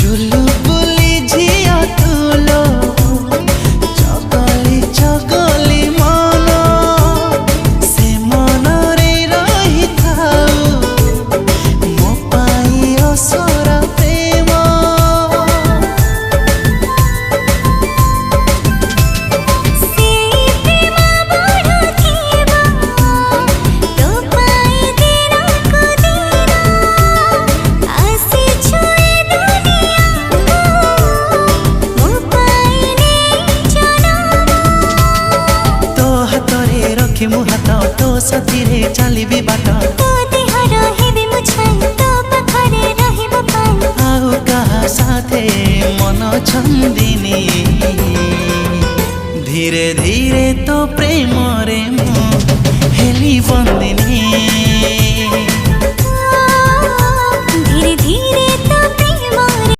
झुलु बुली झिया तुलो चगली चगली मन से मन रे रही थाऊ मो पाई असरा प्रेम मु हाथ तो साथी रे चली बाट तो देहर हेबे मु छाई तो पाखरे रहिब पाई आउ कहा साथे मन छंदिनी धीरे धीरे तो प्रेम रे मु हेली बंदिनी।